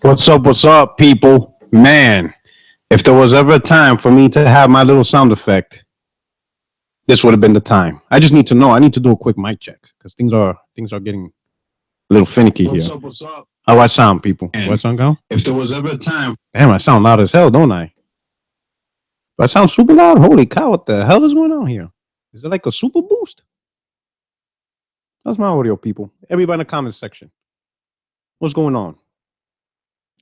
What's up, people? Man, if there was ever a time for me to have my little sound effect, this would have been the time. I just need to know. I need to do a quick mic check because things are getting a little finicky here. What's up? How I sound, people? And Do I sound go? if there was ever a time, Damn, I sound loud as hell, don't I? Do I sound super loud? Holy cow, what the hell is going on here? Is it like a super boost? That's my audio, people. Everybody in the comment section. What's going on?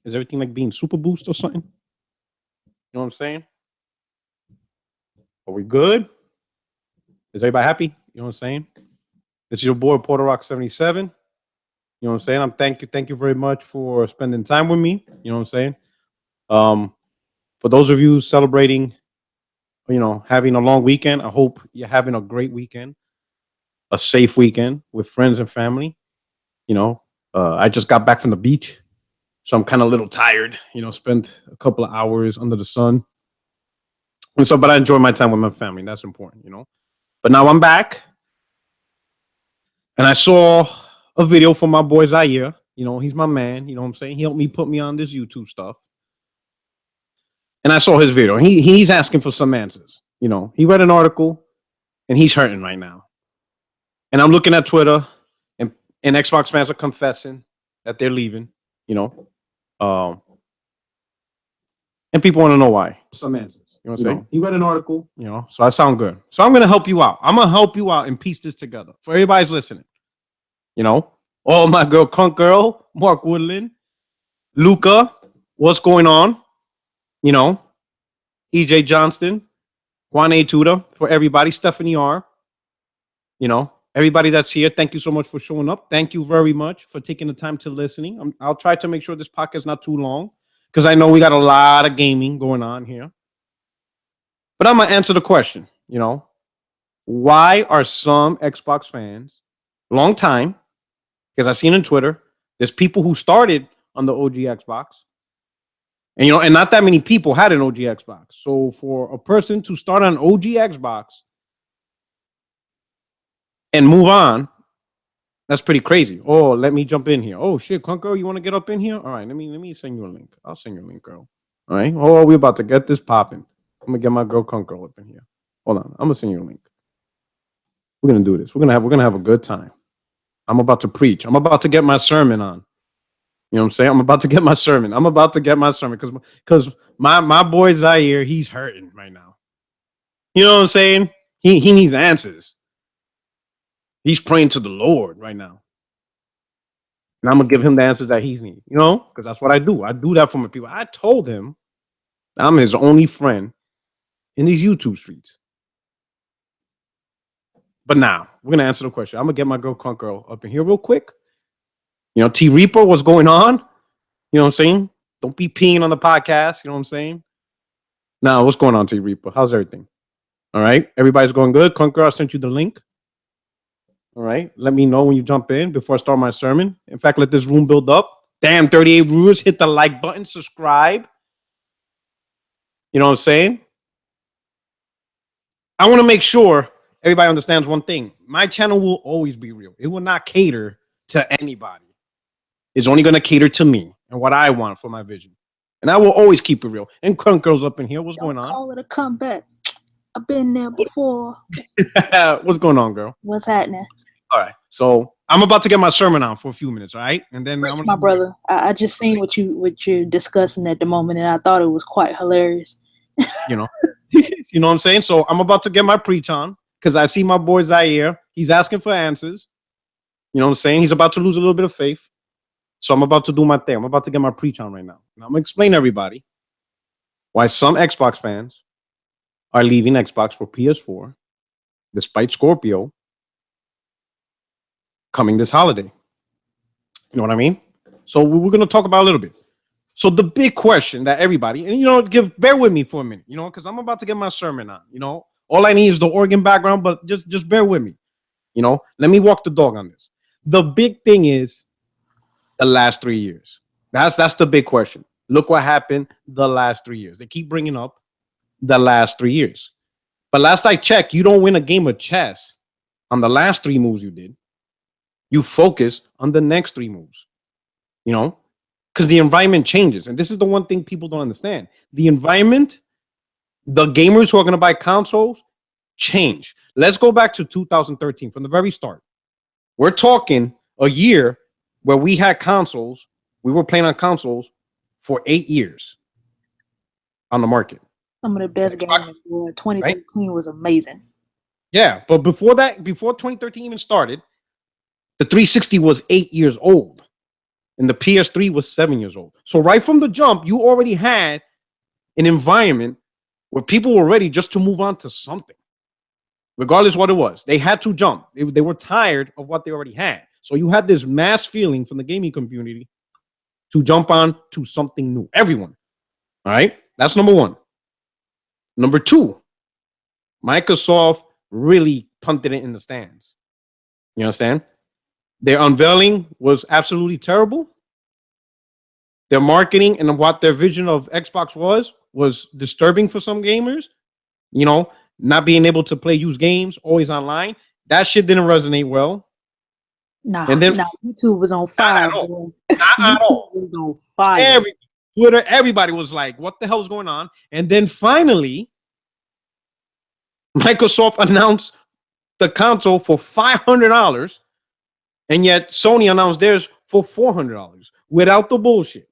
Is everything like being super boost or something? You know what I'm saying? Are we good? Is everybody happy? You know what I'm saying? This is your boy Porter Rock 77. You know what I'm saying? Thank you very much for spending time with me. You know what I'm saying? For those of you celebrating, having a long weekend, I hope you're having a great weekend, a safe weekend with friends and family. I just got back from the beach, so I'm kind of a little tired. Spent a couple of hours under the sun, and so, but I enjoy my time with my family. That's important. But now I'm back, and I saw a video from my boy Zaire. He's my man. You know what I'm saying? He helped me put me on this YouTube stuff. And I saw his video. And he's asking for some answers. He read an article, and he's hurting right now. And I'm looking at Twitter, and Xbox fans are confessing that they're leaving. And people want to know why. Some answers. You know what I'm saying? He read an article, so I sound good. So I'm going to help you out. I'm going to help you out and piece this together for everybody's listening. All my girl, Crunk Girl, Mark Woodland, Luca, what's going on? EJ Johnston, Juan A. Tudor, for everybody, Stephanie R. Everybody that's here, thank you so much for showing up. Thank you very much for taking the time to listening. I'll try to make sure this podcast is not too long because I know we got a lot of gaming going on here. But I'm going to answer the question, why are some Xbox fans, long time, because I've seen on Twitter, there's people who started on the OG Xbox, and not that many people had an OG Xbox. So for a person to start on OG Xbox and move on, that's pretty crazy. Oh, let me jump in here. Oh shit, Crunk Girl, you want to get up in here? All right, let me send you a link. I'll send you a link, girl. All right. Oh, we're about to get this popping. I'm gonna get my girl Crunk Girl up in here. Hold on, I'm gonna send you a link. We're gonna do this. We're gonna have a good time. I'm about to preach. I'm about to get my sermon on. You know what I'm saying? I'm about to get my sermon because my boy Zaire, he's hurting right now. You know what I'm saying? He needs answers. He's praying to the Lord right now. And I'm going to give him the answers that he needs, because that's what I do. I do that for my people. I told him I'm his only friend in these YouTube streets. But now, we're going to answer the question. I'm going to get my girl Crunk Girl up in here real quick. T Reaper, what's going on? You know what I'm saying? Don't be peeing on the podcast. You know what I'm saying? Now, what's going on, T Reaper? How's everything? All right. Everybody's going good. Crunk Girl, I sent you the link. All right. Let me know when you jump in before I start my sermon. In fact, let this room build up. Damn, 38 viewers. Hit the like button. Subscribe. You know what I'm saying? I want to make sure everybody understands one thing. My channel will always be real. It will not cater to anybody. It's only going to cater to me and what I want for my vision. And I will always keep it real. And Crunk Girl's up in here. What's going on? Call it a comeback. I've been there before. What's going on, girl? What's happening? All right. So I'm about to get my sermon on for a few minutes, all right? And then my brother, I just seen what you're discussing at the moment, and I thought it was quite hilarious. You know what I'm saying? So I'm about to get my preach on because I see my boy Zaire. He's asking for answers. You know what I'm saying? He's about to lose a little bit of faith. So I'm about to do my thing. I'm about to get my preach on right now. And I'm going to explain to everybody why some Xbox fans are leaving Xbox for PS4 despite Scorpio coming this holiday. You know what I mean? So we're going to talk about a little bit. So the big question that everybody, and bear with me for a minute, because I'm about to get my sermon on. All I need is the organ background, but just bear with me. Let me walk the dog on this. The big thing is the last 3 years. That's the big question. Look what happened the last 3 years. They keep bringing up the last 3 years. But last I checked, you don't win a game of chess on the last 3 moves you did. You focus on the next 3 moves. because the environment changes. And this is the one thing people don't understand. The environment, the gamers who are going to buy consoles change. Let's go back to 2013 from the very start. We're talking a year where we had consoles. We were playing on consoles for 8 years on the market. Some of the best games. 2013 was amazing. Yeah, but before that, before 2013 even started, the 360 was 8 years old and the PS3 was 7 years old. So right from the jump, you already had an environment where people were ready just to move on to something, regardless what it was. They had to jump. They were tired of what they already had. So you had this mass feeling from the gaming community to jump on to something new. Everyone. All right. That's number one. Number two, Microsoft really punted it in the stands. You understand? Their unveiling was absolutely terrible. Their marketing and what their vision of Xbox was disturbing for some gamers. You know, not being able to play used games, always online. That shit didn't resonate well. And then YouTube was on fire. Not at all. Was on fire. Twitter, everybody was like, what the hell is going on? And then finally, Microsoft announced the console for $500, and yet Sony announced theirs for $400 without the bullshit,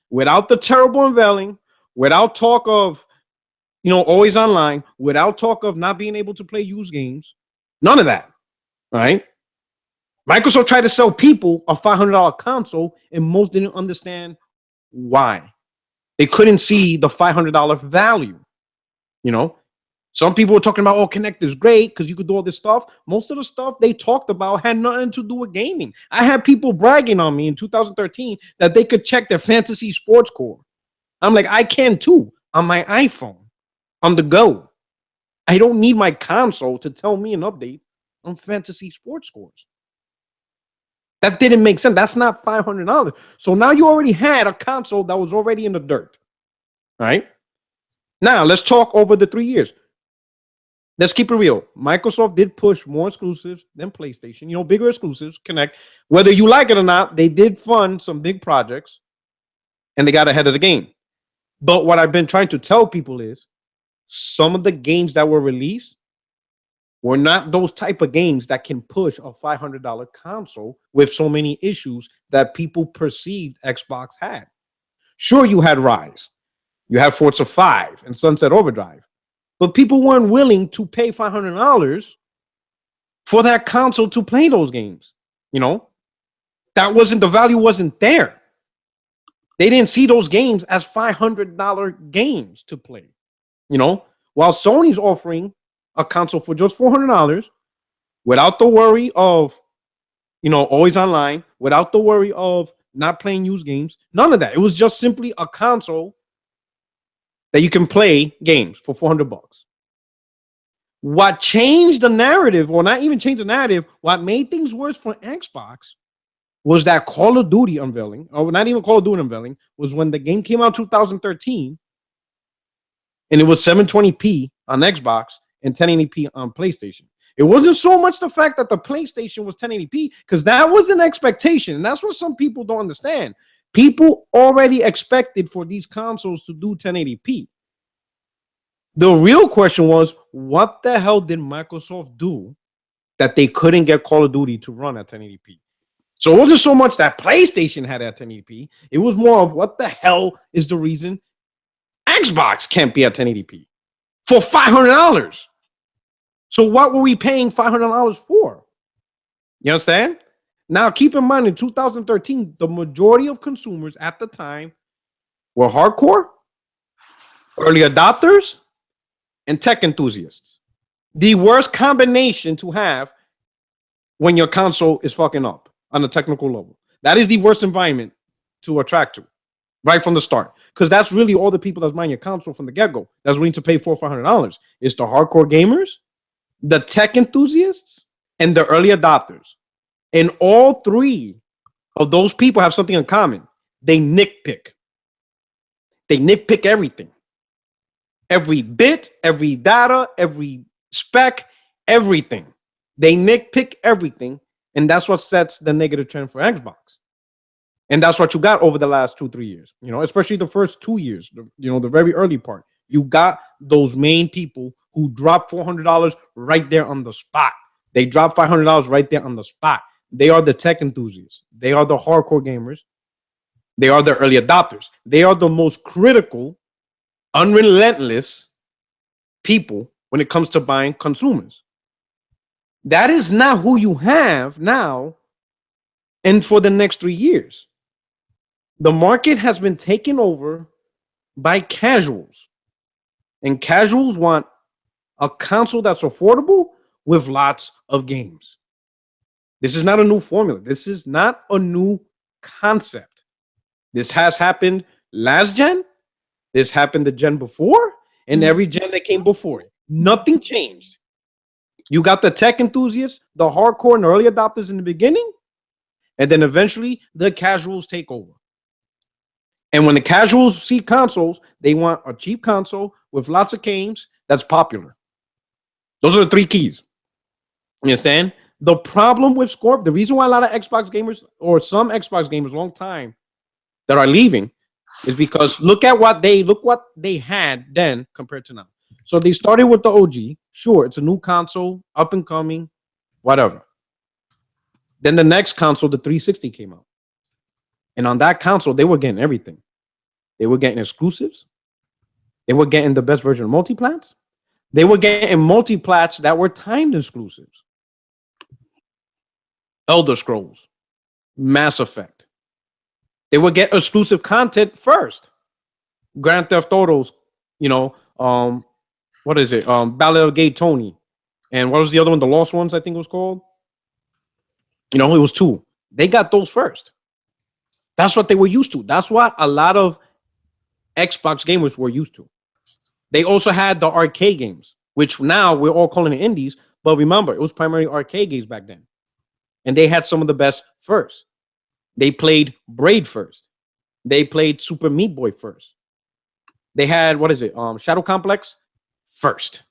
without the terrible unveiling, without talk of, you know, always online, without talk of not being able to play used games. None of that. All right. Microsoft tried to sell people a $500 console, and most didn't understand why. They couldn't see the $500 value. You know, some people were talking about, oh, Kinect is great because you could do all this stuff. Most of the stuff they talked about had nothing to do with gaming. I had people bragging on me in 2013 that they could check their fantasy sports score. I'm like, I can too on my iPhone on the go. I don't need my console to tell me an update on fantasy sports scores. That didn't make sense. That's not $500. So now you already had a console that was already in the dirt. All right. Now let's talk over the 3 years. Let's keep it real. Microsoft did push more exclusives than PlayStation, you know, bigger exclusives, Kinect. Whether you like it or not, they did fund some big projects and they got ahead of the game. But what I've been trying to tell people is some of the games that were released were not those type of games that can push a $500 console with so many issues that people perceived Xbox had. Sure, you had Rise, you had Forza 5 and Sunset Overdrive, but people weren't willing to pay $500 for that console to play those games. You know, that wasn't, the value wasn't there. They didn't see those games as $500 games to play. You know, while Sony's offering a console for just $400 without the worry of, you know, always online, without the worry of not playing used games, none of that. It was just simply a console that you can play games for $400. What changed the narrative, or not even changed the narrative, what made things worse for Xbox was that Call of Duty unveiling, or not even Call of Duty unveiling, was when the game came out in 2013 and it was 720p on Xbox and 1080p on PlayStation. It wasn't so much the fact that the PlayStation was 1080p, because that was an expectation. And that's what some people don't understand. People already expected for these consoles to do 1080p. The real question was, what the hell did Microsoft do that they couldn't get Call of Duty to run at 1080p? So it wasn't so much that PlayStation had at 1080p. It was more of, what the hell is the reason Xbox can't be at 1080p for $500? So what were we paying $500 for? You understand? Now, keep in mind, in 2013, the majority of consumers at the time were hardcore, early adopters, and tech enthusiasts. The worst combination to have when your console is fucking up on a technical level. That is the worst environment to attract to right from the start, because that's really all the people that's buying your console from the get-go that's willing to pay $400 or $500. It's the hardcore gamers, the tech enthusiasts, and the early adopters. And all three of those people have something in common. They nitpick. They nitpick everything. Every bit, every data, every spec, everything. They nitpick everything. And that's what sets the negative trend for Xbox. And that's what you got over the last 2-3 years, especially the first 2 years, the very early part. You got those main people who drop $400 right there on the spot. They drop $500 right there on the spot. They are the tech enthusiasts. They are the hardcore gamers. They are the early adopters. They are the most critical, unrelentless people when it comes to buying consumers. That is not who you have now and for the next 3 years. The market has been taken over by casuals. And casuals want a console that's affordable with lots of games. This is not a new formula. This is not a new concept. This has happened last gen. This happened the gen before, and every gen that came before it. Nothing changed. You got the tech enthusiasts, the hardcore and early adopters in the beginning, and then eventually the casuals take over. And when the casuals see consoles, they want a cheap console with lots of games that's popular. Those are the 3 keys. You understand? The problem with Scorpio, the reason why a lot of Xbox gamers or some Xbox gamers long time that are leaving is because look what they had then compared to now. So they started with the OG. Sure, it's a new console, up and coming, whatever. Then the next console, the 360, came out. And on that console, they were getting everything. They were getting exclusives. They were getting the best version of multiplats. They were getting multiplats that were timed exclusives. Elder Scrolls, Mass Effect. They would get exclusive content first. Grand Theft Autos, what is it? Ballad of Gay Tony. And what was the other one? The Lost Ones, I think it was called. It was 2. They got those first. That's what they were used to. That's what a lot of Xbox gamers were used to. They also had the arcade games, which now we're all calling it indies. But remember, it was primarily arcade games back then. And they had some of the best first. They played Braid first. They played Super Meat Boy first. They had, Shadow Complex first.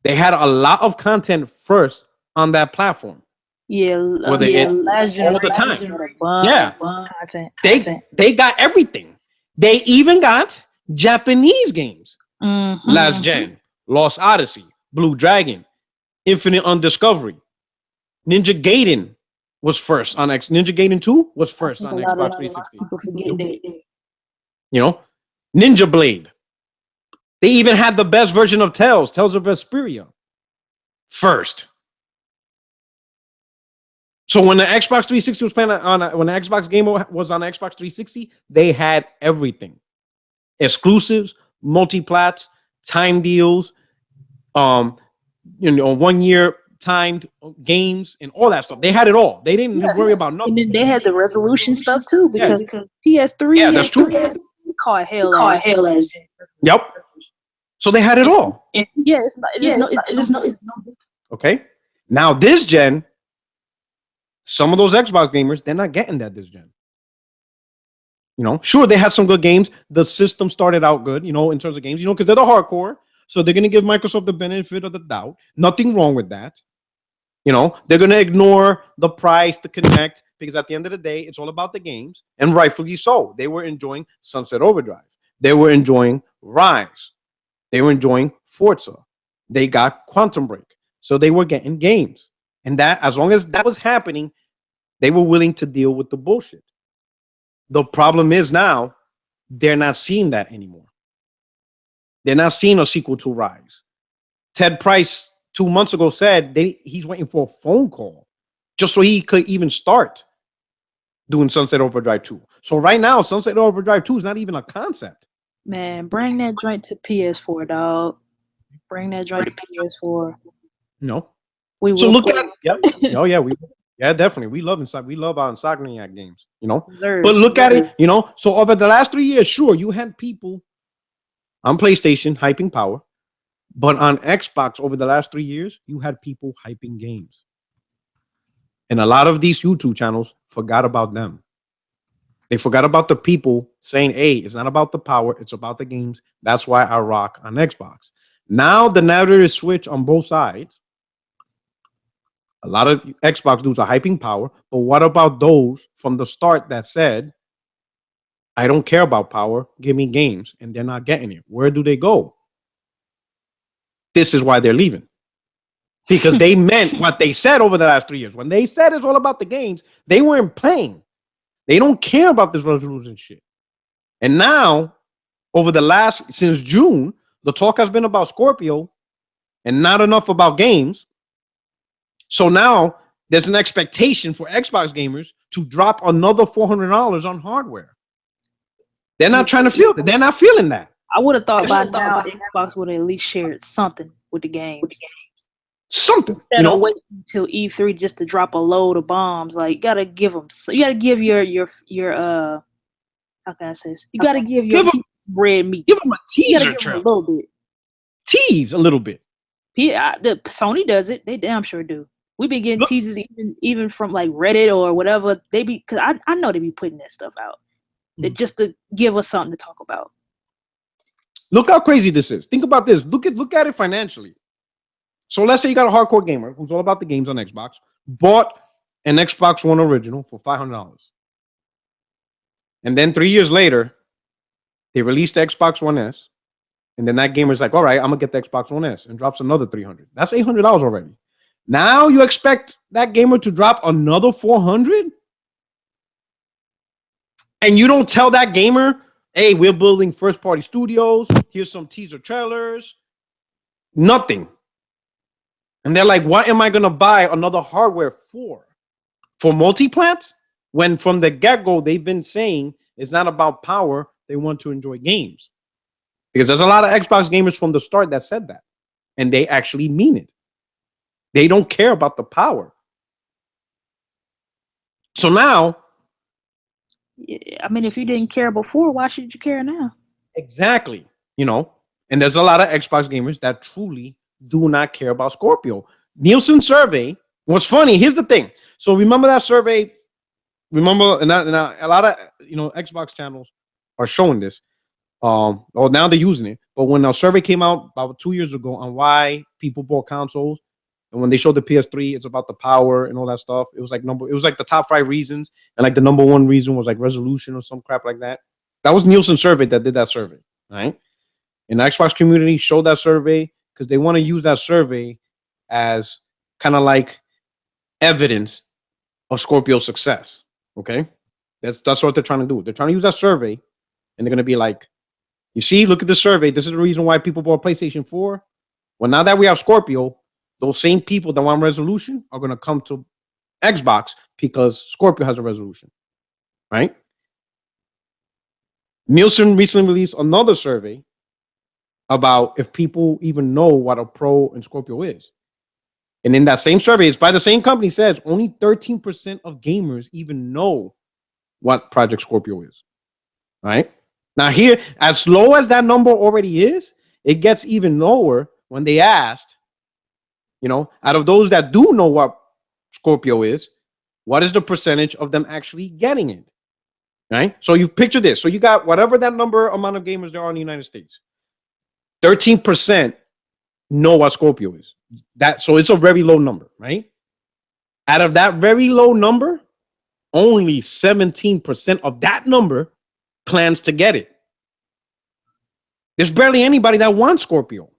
They had a lot of content first on that platform. Yeah, all the time. They got everything. They even got Japanese games. Last gen, Lost Odyssey, Blue Dragon, Infinite Undiscovery. Ninja Gaiden was first on Ninja Gaiden 2 was first on Xbox 360. Ninja Blade. They even had the best version of Tales of Vesperia first. So when the Xbox 360 was playing when the Xbox game was on Xbox 360, they had everything. Exclusives, multiplats, time deals, 1 year timed games and all that stuff. They had it all. They didn't worry about nothing. And then they had the resolution stuff too, because PS3. Yeah, that's true. Caught hell as Yep. So they had it all. Okay. Now this gen, some of those Xbox gamers, they're not getting that this gen. Sure, they had some good games. The system started out good, in terms of games, because they're the hardcore. So they're going to give Microsoft the benefit of the doubt. Nothing wrong with that. They're going to ignore the price to connect because at the end of the day, it's all about the games. And rightfully so. They were enjoying Sunset Overdrive. They were enjoying Rise. They were enjoying Forza. They got Quantum Break. So they were getting games. And that, as long as that was happening, they were willing to deal with the bullshit. The problem is now they're not seeing that anymore. They're not seeing a sequel to Rise. Ted Price 2 months ago said he's waiting for a phone call just so he could even start doing Sunset Overdrive 2. So right now, Sunset Overdrive 2 is not even a concept. Man, bring that joint to PS4, dog. Bring that joint to PS4. No. We will. So look at oh yeah, definitely. We love our Insomniac games, But look at it, So over the last 3 years, sure, you had people on PlayStation hyping power, but on Xbox over the last 3 years, you had people hyping games. And a lot of these YouTube channels forgot about them. They forgot about the people saying, hey, it's not about the power, it's about the games. That's why I rock on Xbox. Now the narrative is switched on both sides. A lot of Xbox dudes are hyping power, but what about those from the start that said, I don't care about power, give me games, and they're not getting it? Where do they go? This is why they're leaving. Because they meant what they said over the last 3 years. When they said it's all about the games, they weren't playing. They don't care about this resolution shit. And now, since June, the talk has been about Scorpio and not enough about games. So now there's an expectation for Xbox gamers to drop another $400 on hardware. They're not trying to feel that. They're not feeling that. I would have thought by now Xbox would have at least shared something with the games. Something. Instead of waiting until E3 just to drop a load of bombs. Like, you gotta give them. You gotta give your how can I say this? You gotta give red meat. Give them a teaser trailer. A little bit. Tease a little bit. The Sony does it. They damn sure do. We've been getting teasers even from like Reddit or whatever. They be, because I know they be putting that stuff out. Just to give us something to talk about. Look how crazy this is. Think about this. Look at it financially. So let's say you got a hardcore gamer who's all about the games on Xbox, bought an Xbox One original for $500. And then 3 years later, they released the Xbox One S. And then that gamer's like, all right, I'm going to get the Xbox One S, and drops another $300. That's $800 already. Now you expect that gamer to drop another $400? And you don't tell that gamer, hey, we're building first-party studios. Here's some teaser trailers. Nothing. And they're like, what am I going to buy another hardware for? For multi-plants? When from the get-go, they've been saying it's not about power. They want to enjoy games. Because there's a lot of Xbox gamers from the start that said that. And they actually mean it. They don't care about the power. So now, I mean, if you didn't care before, why should you care now? Exactly. And there's a lot of Xbox gamers that truly do not care about Scorpio. Nielsen survey. What's funny, here's the thing. So remember that survey? Remember, and a lot of Xbox channels are showing this. Now they're using it. But when our survey came out about 2 years ago on why people bought consoles, and when they showed the PS3, it's about the power and all that stuff. It was like the top 5 reasons, and like the number 1 reason was like resolution or some crap like that. That was Nielsen survey that did that survey, right? And the Xbox community showed that survey because they want to use that survey as kind of like evidence of Scorpio's success. Okay, that's what they're trying to do. They're trying to use that survey, and they're gonna be like, you see, look at the survey. This is the reason why people bought PlayStation 4. Well, now that we have Scorpio, those same people that want resolution are going to come to Xbox because Scorpio has a resolution, right? Nielsen recently released another survey about if people even know what a Pro and Scorpio is. And in that same survey, it's by the same company, says only 13% of gamers even know what Project Scorpio is, right? Now here, as low as that number already is, it gets even lower when they asked, out of those that do know what Scorpio is, what is the percentage of them actually getting it? Right? So you picture this. So you got whatever that amount of gamers there are in the United States. 13% know what Scorpio is. So it's a very low number, right? Out of that very low number, only 17% of that number plans to get it. There's barely anybody that wants Scorpio.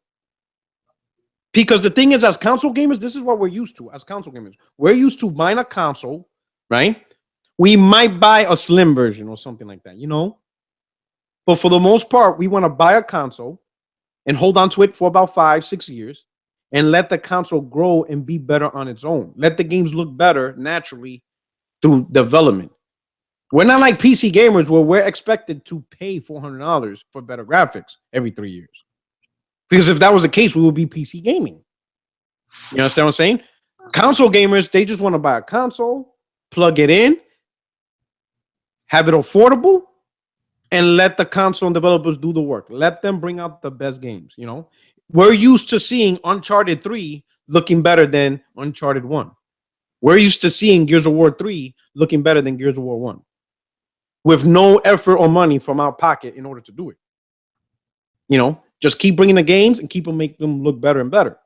Because the thing is, as console gamers, this is what we're used to as console gamers. We're used to buying a console, right? We might buy a slim version or something like that, But for the most part, we want to buy a console and hold on to it for about 5-6 years and let the console grow and be better on its own. Let the games look better naturally through development. We're not like PC gamers where we're expected to pay $400 for better graphics every 3 years. Because if that was the case, we would be PC gaming. You understand what I'm saying? Console gamers, they just want to buy a console, plug it in, have it affordable, and let the console developers do the work. Let them bring out the best games, We're used to seeing Uncharted 3 looking better than Uncharted 1. We're used to seeing Gears of War 3 looking better than Gears of War 1. With no effort or money from our pocket in order to do it. Just keep bringing the games and make them look better and better.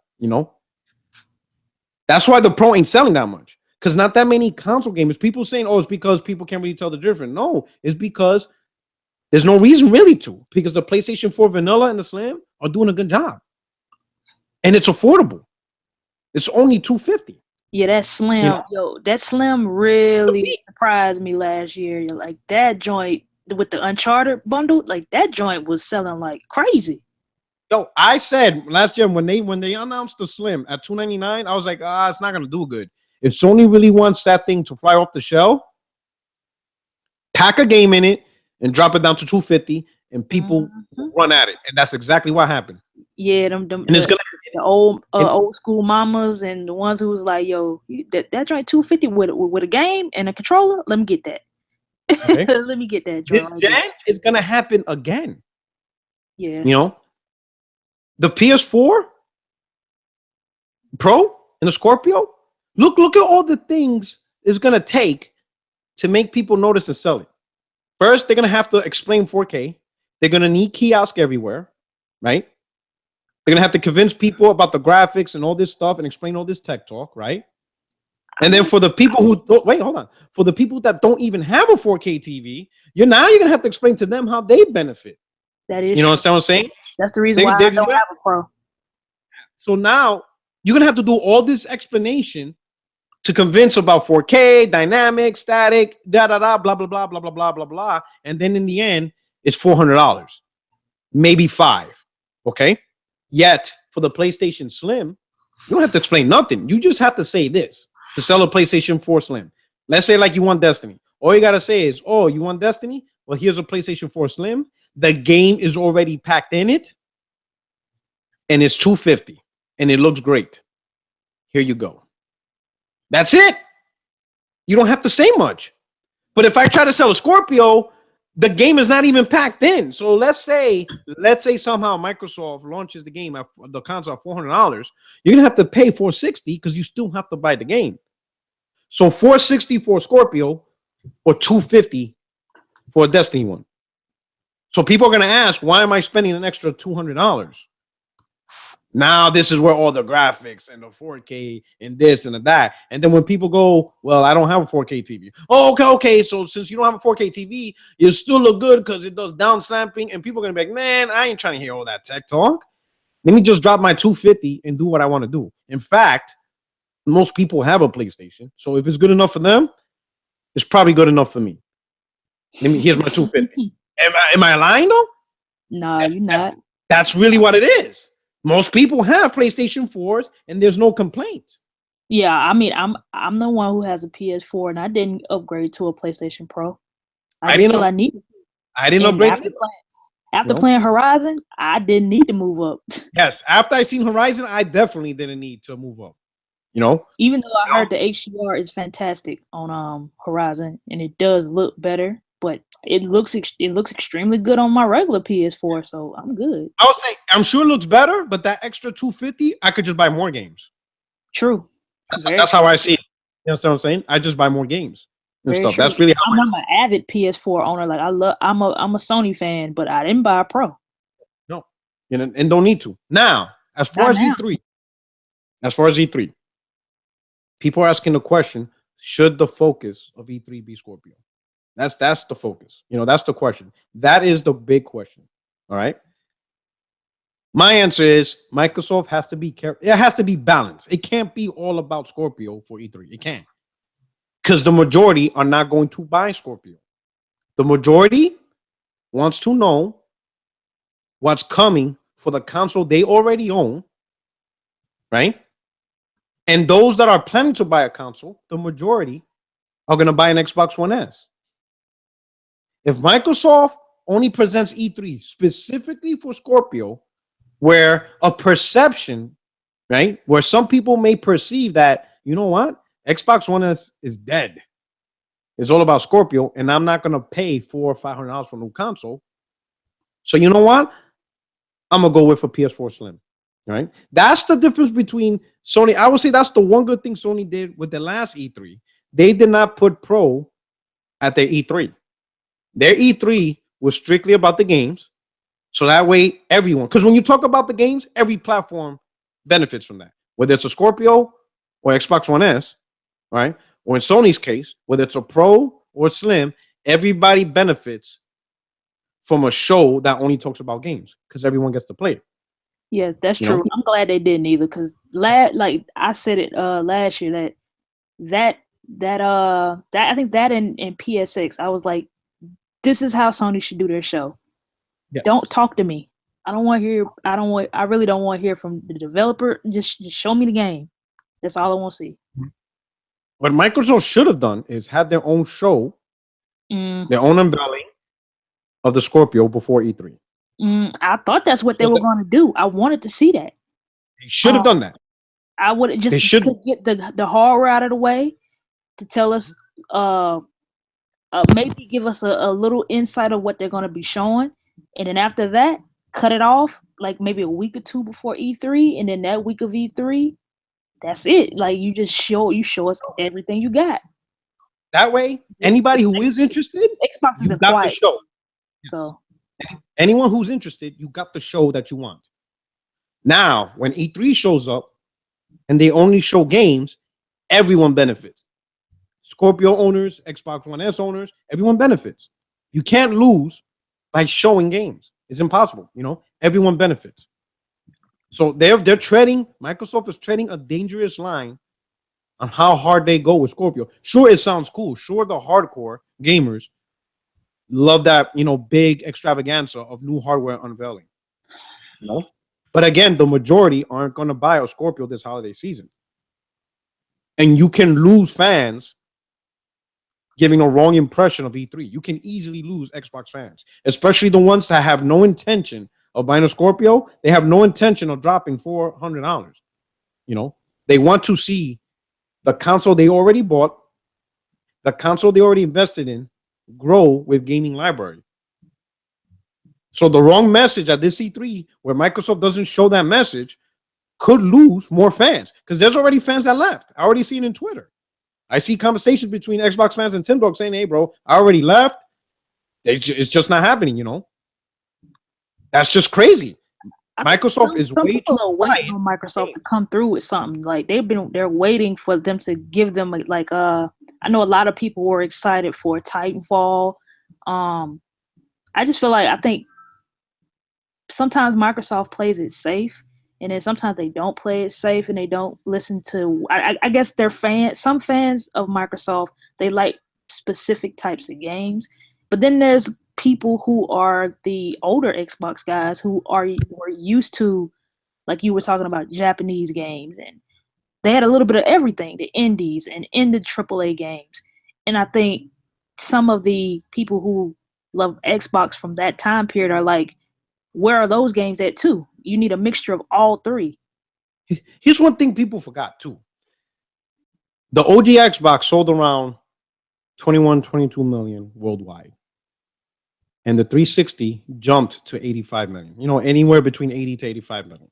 That's why the Pro ain't selling that much. Because not that many console gamers. People saying, oh, it's because people can't really tell the difference. No, it's because there's no reason really to. Because the PlayStation 4 Vanilla and the Slim are doing a good job. And it's affordable. It's only $250. Yeah, that Slim, that Slim really surprised me last year. You're like, that joint with the Uncharted bundle, like that joint was selling like crazy. Yo, I said last year when they announced the Slim at $299, I was like, it's not gonna do good. If Sony really wants that thing to fly off the shelf, pack a game in it and drop it down to $250, and people run at it, and that's exactly what happened. Yeah, the old school mamas and the ones who was like, yo, that joint $250 with a game and a controller. Let me get that. Okay. Let me get that joint. This gen is gonna happen again. Yeah, the PS4 Pro and the Scorpio. Look at all the things it's gonna take to make people notice and sell it. First, they're gonna have to explain 4K. They're gonna need kiosk everywhere, right? They're gonna have to convince people about the graphics and all this stuff and explain all this tech talk, right? And then for the people who for the people that don't even have a 4K TV, you're gonna have to explain to them how they benefit. That is, you know what I'm saying? That's the reason why I don't have a Pro. So now you're gonna have to do all this explanation to convince about 4K, dynamic, static, blah blah blah blah blah blah blah blah blah, and then in the end, it's $400, maybe $500. Okay. Yet for the PlayStation Slim, you don't have to explain nothing. You just have to say this to sell a PlayStation 4 Slim. Let's say like you want Destiny. All you gotta say is, "Oh, you want Destiny? Well, here's a PlayStation 4 Slim. The game is already packed in it, and it's $250, and it looks great. Here you go." That's it. You don't have to say much. But if I try to sell a Scorpio, the game is not even packed in. So let's say somehow Microsoft launches the game at the console at $400. You're gonna have to pay $460 because you still have to buy the game. So $460 for a Scorpio or $250 for a Destiny one. So people are gonna ask, why am I spending an extra $200? Now this is where all the graphics and the 4K and this and that. And then when people go, well, I don't have a 4K TV. Oh, okay. So since you don't have a 4K TV, you still look good because it does down slamping. And people are gonna be like, man, I ain't trying to hear all that tech talk. Let me just drop my $250 and do what I want to do. In fact, most people have a PlayStation. So if it's good enough for them, it's probably good enough for me. Here's my $250. Am I lying though? No, you're not. That's really what it is. Most people have PlayStation 4s, and there's no complaints. Yeah, I mean, I'm the one who has a PS4, and I didn't upgrade to a PlayStation Pro. I didn't feel I needed. I didn't upgrade. After playing Horizon, I didn't need to move up. Yes, after I seen Horizon, I definitely didn't need to move up. Even though I heard the HDR is fantastic on Horizon, and it does look better, but it looks extremely good on my regular PS4, so I'm good. I would say I'm sure it looks better, but that extra $250, I could just buy more games. True. That's how I see it. You know what I'm saying? I just buy more games and stuff. True. That's really how I'm an avid PS4 owner. Like I'm a Sony fan, but I didn't buy a Pro. No, and don't need to. Now, as far as E3, people are asking the question: should the focus of E3 be Scorpio? That's the focus. That's the question. That is the big question. All right. My answer is Microsoft has to be careful. It has to be balanced. It can't be all about Scorpio for E3. It can't. Because the majority are not going to buy Scorpio. The majority wants to know what's coming for the console they already own. Right? And those that are planning to buy a console, the majority are going to buy an Xbox One S. If Microsoft only presents E3 specifically for Scorpio, where a perception, right, where some people may perceive that, you know what, Xbox One S is dead. It's all about Scorpio, and I'm not going to pay $400 or $500 for a new console. So you know what? I'm going to go with a PS4 Slim. Right? That's the difference between Sony. I would say that's the one good thing Sony did with the last E3. They did not put Pro at their E3. Their E3 was strictly about the games. So that way, everyone, because when you talk about the games, every platform benefits from that. Whether it's a Scorpio or Xbox One S, right? Or in Sony's case, whether it's a Pro or Slim, everybody benefits from a show that only talks about games because everyone gets to play it. Yeah, that's You true. know? I'm glad they didn't either, because like I said it last year that I think that in PSX, I was like, this is how Sony should do their show. Yes. Don't talk to me. I really don't want to hear from the developer. Just show me the game. That's all I want to see. What Microsoft should have done is had their own show, their own unveiling of the Scorpio before E3. I thought that's what they were going to do. I wanted to see that. They should have done that. I would just to get the horror out of the way, to tell us, maybe give us a little insight of what they're going to be showing, and then after that, cut it off like maybe a week or two before E3, and then that week of E3, that's it. Like, you just show us everything you got. That way, anybody who is interested, Xbox has been got quiet. the show. So anyone who's interested, you got the show that you want. Now, when E3 shows up and they only show games, everyone benefits. Scorpio owners, Xbox One S owners, everyone benefits. You can't lose by showing games. It's impossible. Everyone benefits. So Microsoft is treading a dangerous line on how hard they go with Scorpio. Sure, it sounds cool. Sure, the hardcore gamers love that, big extravaganza of new hardware unveiling. But again, the majority aren't going to buy a Scorpio this holiday season. And you can lose fans giving a wrong impression of E3. You can easily lose Xbox fans, especially the ones that have no intention of buying a Scorpio. They have no intention of dropping $400. They want to see the console they already bought, the console they already invested in, grow with gaming library. So the wrong message at this E3, where Microsoft doesn't show that message, could lose more fans, because there's already fans that left. I already seen in Twitter. I see conversations between Xbox fans and Tim Dog saying, "Hey, bro, I already left. It's just not happening." That's just crazy. Microsoft is way too waiting on Microsoft to come through with something. Like, they're waiting for them to give them I know a lot of people were excited for Titanfall. I just feel like, I think sometimes Microsoft plays it safe, and then sometimes they don't play it safe, and they don't listen to. I guess they're fans. Some fans of Microsoft, they like specific types of games, but then there's people who are the older Xbox guys who were used to, like you were talking about, Japanese games, and they had a little bit of everything, the indies and in the AAA games. And I think some of the people who love Xbox from that time period are like, where are those games at too? You need a mixture of all three. Here's one thing people forgot too. The OG Xbox sold around 22 million worldwide. And the 360 jumped to 85 million. Anywhere between 80 to 85 million.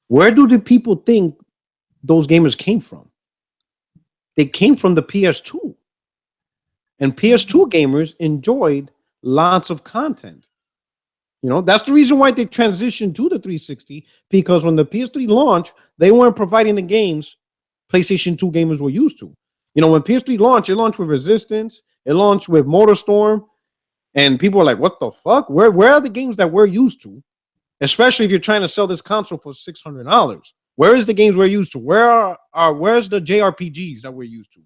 Where do the people think those gamers came from? They came from the PS2. And PS2 gamers enjoyed lots of content. That's the reason why they transitioned to the 360, because when the PS3 launched, they weren't providing the games PlayStation 2 gamers were used to. When PS3 launched, it launched with Resistance, it launched with MotorStorm, and people were like, what the fuck? Where are the games that we're used to? Especially if you're trying to sell this console for $600. Where is the games we're used to? Where's the JRPGs that we're used to?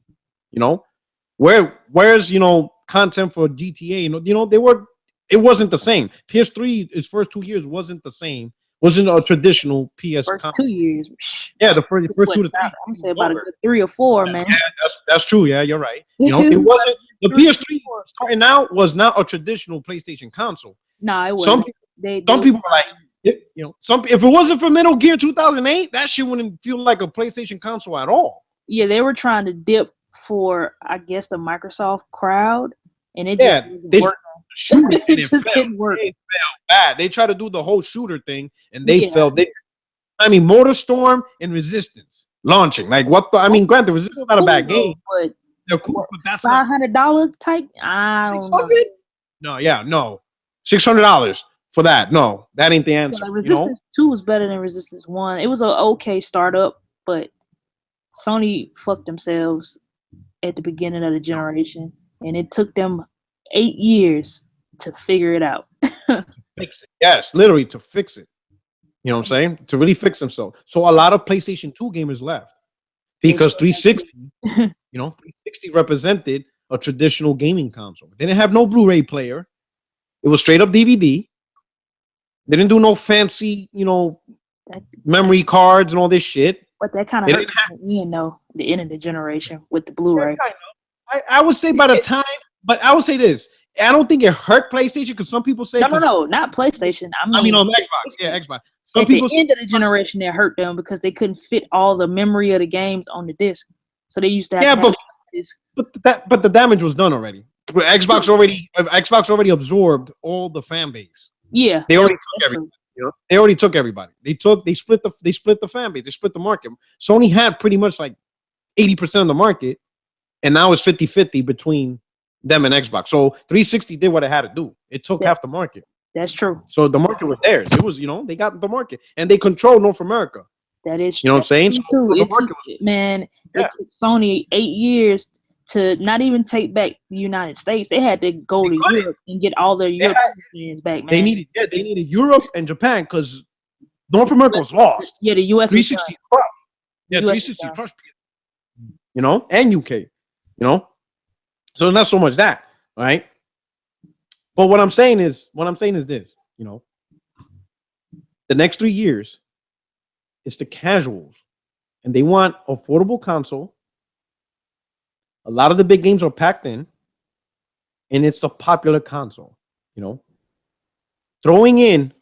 Where's content for GTA? It wasn't the same. PS3, its first 2 years wasn't the same. Wasn't a traditional PS first console. 2 years. Yeah, the first 2 to 3. I'm gonna say about a good 3 or 4, man. Yeah, that's true. Yeah, you're right. It wasn't the PS3 starting out was not a traditional PlayStation console. No, it wasn't. Some people are like, if it wasn't for Metal Gear 2008, that shit wouldn't feel like a PlayStation console at all. Yeah, they were trying to dip for, I guess, the Microsoft crowd, and it just didn't work. It fell bad. They tried to do the whole shooter thing, and they fell. MotorStorm and Resistance launching. Like, what? Granted, Resistance is not a bad game, but they're cool. But that's $500 type. I don't know. No, $600 for that. No, that ain't the answer. Resistance 2 was better than Resistance 1. It was an okay startup, but Sony fucked themselves at the beginning of the generation, and it took them 8 years to figure it out. Fix it. Yes, literally to fix it. You know what I'm saying? To really fix themselves. So a lot of PlayStation 2 gamers left because 360, 360 represented a traditional gaming console. They didn't have no Blu-ray player. It was straight up DVD. They didn't do no fancy, memory cards and all this shit. But that kind of hurt the end of the generation with the Blu-ray. I would say by the time, but I would say this. I don't think it hurt PlayStation because some people say no, not PlayStation. I mean on Xbox. Yeah, Xbox. Some at people the end of the generation, it hurt them because they couldn't fit all the memory of the games on the disc. So they used to have but the damage was done already. Xbox already absorbed all the fan base. Yeah, they already took everything. They already took everybody. They split the fan base. They split the market. Sony had pretty much like 80% of the market, and now it's 50-50 between them and Xbox. So 360 did what it had to do. It took half the market. That's true. So the market was theirs. It was, they got the market, and they control North America. That is, you know what I'm saying? So it took Sony 8 years to not even take back the United States. They had to go to Europe and get all their Europeans back, man. They needed Europe and Japan because North America was lost. Yeah, the US 360 crushed. Yeah, 360 crushed people. And UK. So not so much that, right? But what I'm saying is this, the next 3 years is the casuals, and they want affordable console. A lot of the big games are packed in, and it's a popular console. Throwing in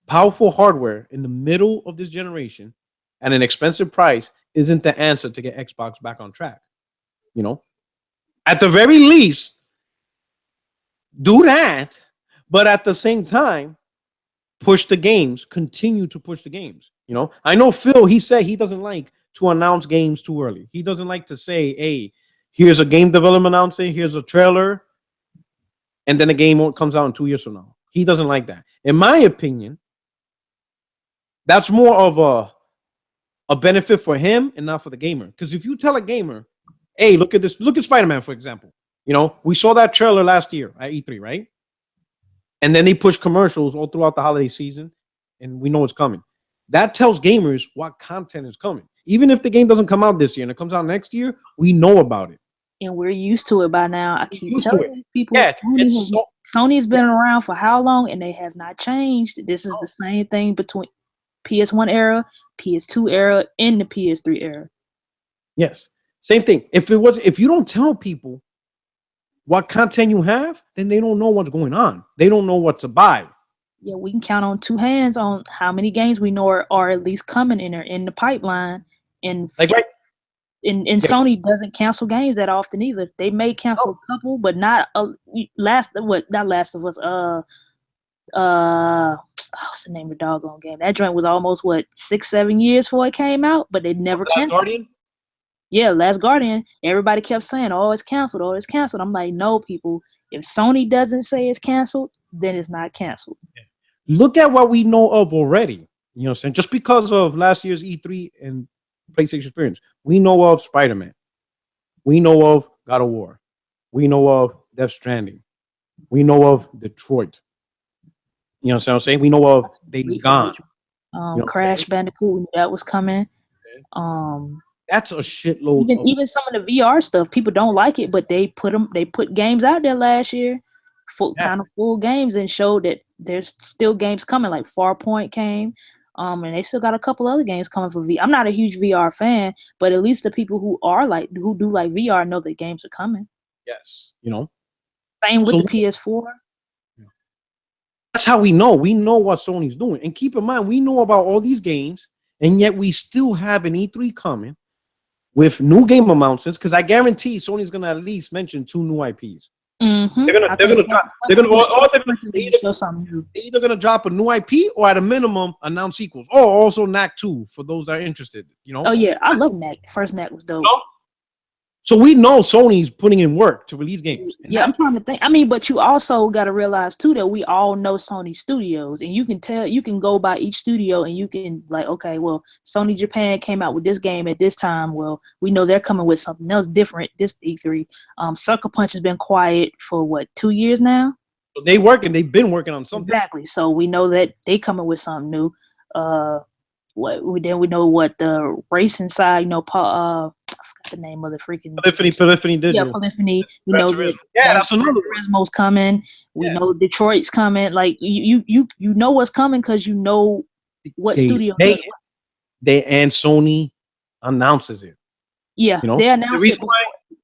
powerful hardware in the middle of this generation at an expensive price isn't the answer to get Xbox back on track. At the very least, do that, but at the same time, push the games, continue to push the games. I know Phil, he said he doesn't like to announce games too early. He doesn't like to say, hey, here's a game development announcement, here's a trailer, and then the game comes out in 2 years from now. He doesn't like that. In my opinion, that's more of a benefit for him and not for the gamer. Because if you tell a gamer, hey, look at this, look at Spider-Man, for example. We saw that trailer last year at E3, right? And then they push commercials all throughout the holiday season, and we know it's coming. That tells gamers what content is coming. Even if the game doesn't come out this year and it comes out next year, we know about it. And we're used to it by now. I keep telling people, Sony's been around for how long, and they have not changed. This is the same thing between PS1 era, PS2 era, and the PS3 era. Yes, same thing. If you don't tell people what content you have, then they don't know what's going on. They don't know what to buy. Yeah, we can count on two hands on how many games we know are at least coming in the pipeline. And Sony doesn't cancel games that often either. They may cancel a couple, but not Last of Us. What's the name of the doggone game? That joint was almost 6-7 years before it came out, but they never canceled. Last Guardian? Yeah, Last Guardian. Everybody kept saying, "Oh, it's canceled. Oh, it's canceled." I'm like, no, people. If Sony doesn't say it's canceled, then it's not canceled. Look at what we know of already. You know what I'm saying? Just because of last year's E3 and PlayStation experience, we know of Spider-Man. We know of God of War. We know of Death Stranding. We know of Detroit. You know what I'm saying? We know of They Gone. Crash Bandicoot, that was coming. That's a shitload. Even some of the VR stuff, people don't like it, but they put games out there last year, kind of full games, and showed that there's still games coming. Like Farpoint came, and they still got a couple other games coming for VR. I'm not a huge VR fan, but at least the people who do like VR know that games are coming. Yes, Same with the PS4. That's how we know. We know what Sony's doing, and keep in mind, we know about all these games, and yet we still have an E3 coming with new game announcements, because I guarantee Sony's gonna at least mention 2 new IPs. Mm-hmm. They're either gonna drop a new IP or at a minimum announce sequels. Oh, also Knack 2 for those that are interested. Oh yeah, I love Knack. First Knack was dope. So we know Sony's putting in work to release games. Yeah, I'm trying to think. I mean, but you also got to realize too that we all know Sony Studios, and you can tell, you can go by each studio, and you can like, okay, well, Sony Japan came out with this game at this time. Well, we know they're coming with something else different this E3. Sucker Punch has been quiet for what, 2 years now. So they've been working on something. Exactly. So we know that they coming with something new. We know what the racing side, I forgot the name of the freaking Polyphony Digital. Yeah, Polyphony. We know that that's another Turismo's coming. We know Detroit's coming. Like you know what's coming because you know what studio. And Sony announces it. Yeah, they announce it.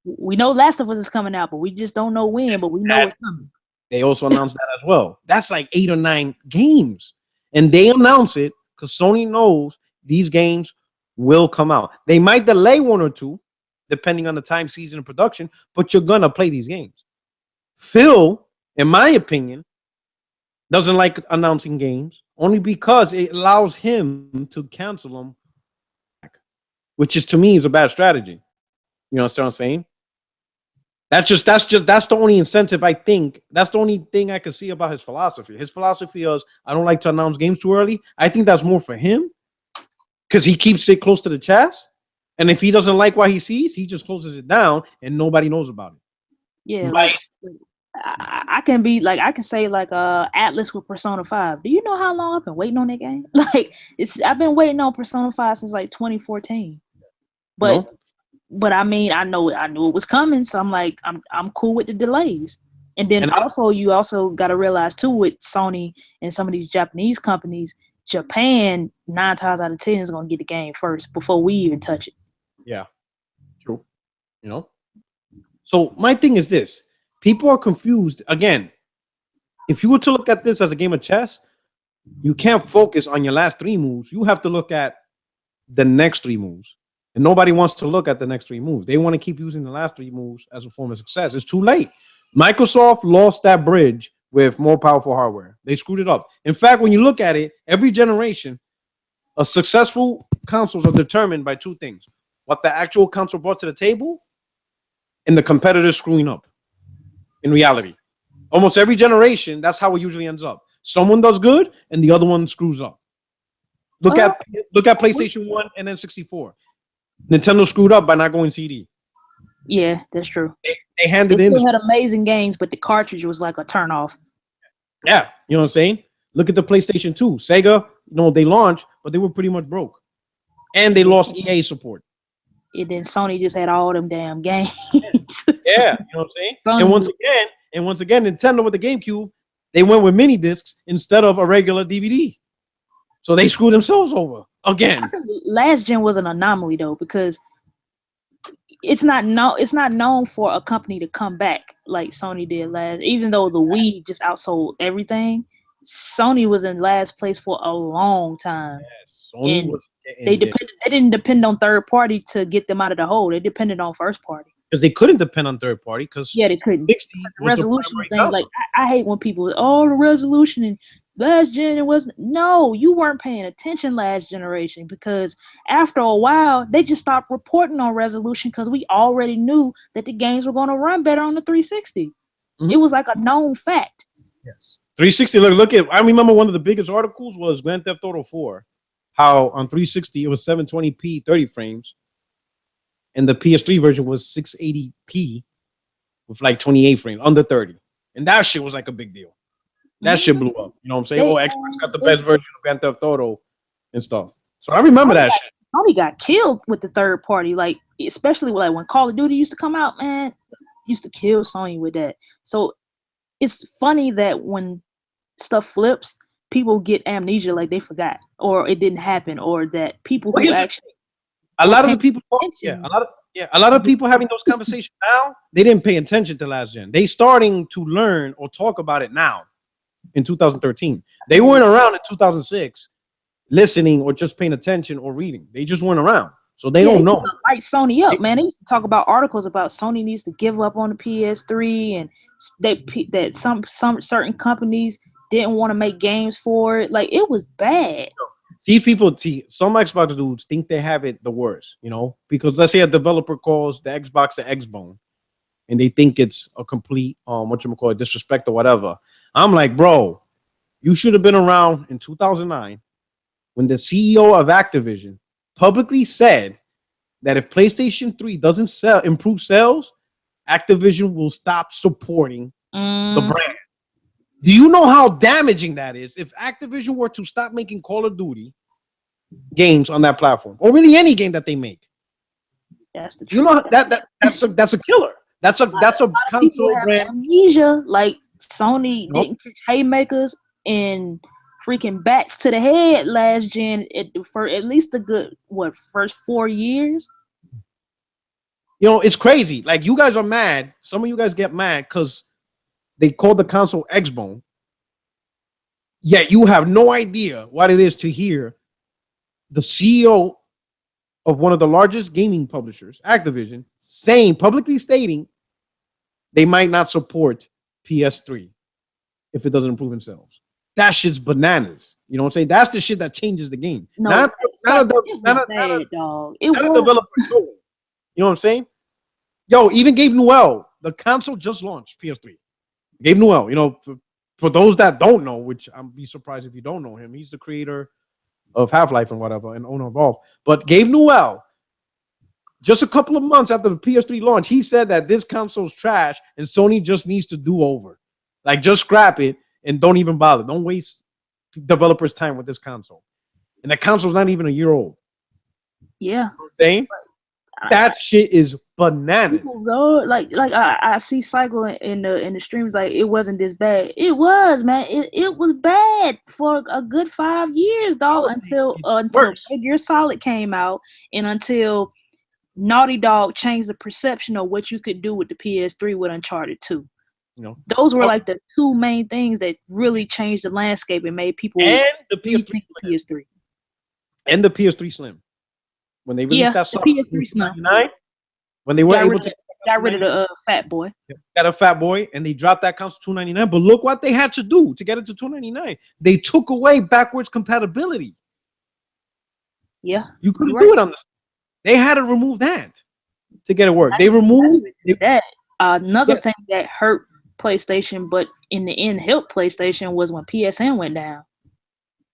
We know Last of Us is coming out, but we just don't know when. But we know it's coming. They also announced that as well. That's like 8 or 9 games, and they announce it because Sony knows these games will come out. They might delay 1 or 2, depending on the time, season, and production, but you're gonna play these games. Phil, in my opinion, doesn't like announcing games only because it allows him to cancel them, which is to me is a bad strategy. You know what I'm saying? That's the only incentive I think. That's the only thing I could see about his philosophy. His philosophy is I don't like to announce games too early. I think that's more for him because he keeps it close to the chest. And if he doesn't like what he sees, he just closes it down and nobody knows about it. Yeah, like I can be like, I can say like Atlas with Persona 5. Do you know how long I've been waiting on that game? Like I've been waiting on Persona 5 since like 2014. But but I mean, I knew it was coming, so I'm like, I'm cool with the delays. And then you also got to realize too with Sony and some of these Japanese companies, Japan 9 times out of 10 is gonna get the game first before we even touch it. Yeah, true. So my thing is this: people are confused again. If you were to look at this as a game of chess, you can't focus on your last 3 moves. You have to look at the next 3 moves. And nobody wants to look at the next 3 moves. They want to keep using the last 3 moves as a form of success. It's too late. Microsoft lost that bridge with more powerful hardware. They screwed it up. In fact, when you look at it, every generation, a successful consoles are determined by 2 things: what the actual console brought to the table and the competitors screwing up. In reality, almost every generation, that's how it usually ends up. Someone does good and the other one screws up. Look at PlayStation 1 and then 64. Nintendo screwed up by not going CD. Yeah, that's true. They handed in. They had amazing games, but the cartridge was like a turnoff. Yeah, you know what I'm saying? Look at the PlayStation 2. Sega, they launched, but they were pretty much broke. And they lost EA support. And then Sony just had all them damn games. Yeah, you know what I'm saying? And once again, Nintendo with the GameCube, they went with mini discs instead of a regular DVD. So they screwed themselves over again. Last gen was an anomaly though, because it's not known for a company to come back like Sony did last. Even though the Wii just outsold everything, Sony was in last place for a long time. Yes, Sony they didn't depend on third party to get them out of the hole. They depended on first party. Because they couldn't depend on third party. Because they couldn't. The resolution thing, like I hate when people, the resolution and last gen it wasn't. No, you weren't paying attention last generation, because after a while they just stopped reporting on resolution because we already knew that the games were going to run better on the 360. Mm-hmm. It was like a known fact. Yes, 360. Look at. I remember one of the biggest articles was Grand Theft Auto 4. How on 360 it was 720p 30 frames, and the PS3 version was 680p with like 28 frames under 30, and that shit was like a big deal. That shit blew up. You know what I'm saying? Xbox got the best version of Grand Theft Auto and stuff. So I remember that shit. Sony got killed with the third party, like especially like when Call of Duty used to come out, man, used to kill Sony with that. So it's funny that when stuff flips, people get amnesia, like they forgot, or it didn't happen, or that people who actually a lot of people having those conversations now, they didn't pay attention to last gen. They starting to learn or talk about it now in 2013. They weren't around in 2006 listening or just paying attention or reading. They just weren't around. So they don't know. Light Sony up, man. They used to talk about articles about Sony needs to give up on the PS3 and that some certain companies didn't want to make games for it. Like, it was bad. See, some Xbox dudes think they have it the worst, you know, because let's say a developer calls the Xbox an X-Bone and they think it's a complete, disrespect or whatever. I'm like, bro, you should have been around in 2009 when the CEO of Activision publicly said that if PlayStation 3 doesn't improve sales, Activision will stop supporting the brand. Do you know how damaging that is? If Activision were to stop making Call of Duty games on that platform, or really any game that they make, that's the truth. You know that's a killer. That's a people have brand. Amnesia. Like Sony didn't catch haymakers and freaking bats to the head last gen for at least a good first 4 years. You know, it's crazy. Like, you guys are mad. Some of you guys get mad because they call the console X-Bone. Yet you have no idea what it is to hear the CEO of one of the largest gaming publishers, Activision, publicly stating they might not support PS3 if it doesn't improve themselves. That shit's bananas. You know what I'm saying? That's the shit that changes the game. No, not a developer. You know what I'm saying? Yo, even Gabe Newell, the console just launched, PS3. Gabe Newell, you know, for those that don't know, which I'd be surprised if you don't know him, he's the creator of Half-Life and whatever, and owner of Valve. But Gabe Newell, just a couple of months after the PS3 launch, he said that this console's trash and Sony just needs to do over. Like, just scrap it and don't even bother. Don't waste developers' time with this console. And the console's not even a year old. Yeah. You know what I'm saying? That shit is bananas. I see Cycle in the streams like it wasn't this bad. It was, man. It was bad for a good 5 years, dog. Until Metal Gear Solid came out, and until Naughty Dog changed the perception of what you could do with the PS3 with Uncharted 2. You know, those were like the two main things that really changed the landscape and made people and the PS3 and the PS3 Slim. When they released that song, PS3 Slim, when they were able to got rid of the Fat Boy, got a Fat Boy, and they dropped that console $299. But look what they had to do to get it to $299. They took away backwards compatibility. Yeah, you couldn't do it on this. They had to remove that to get it work. They removed that. Another thing that hurt PlayStation, but in the end helped PlayStation, was when PSN went down.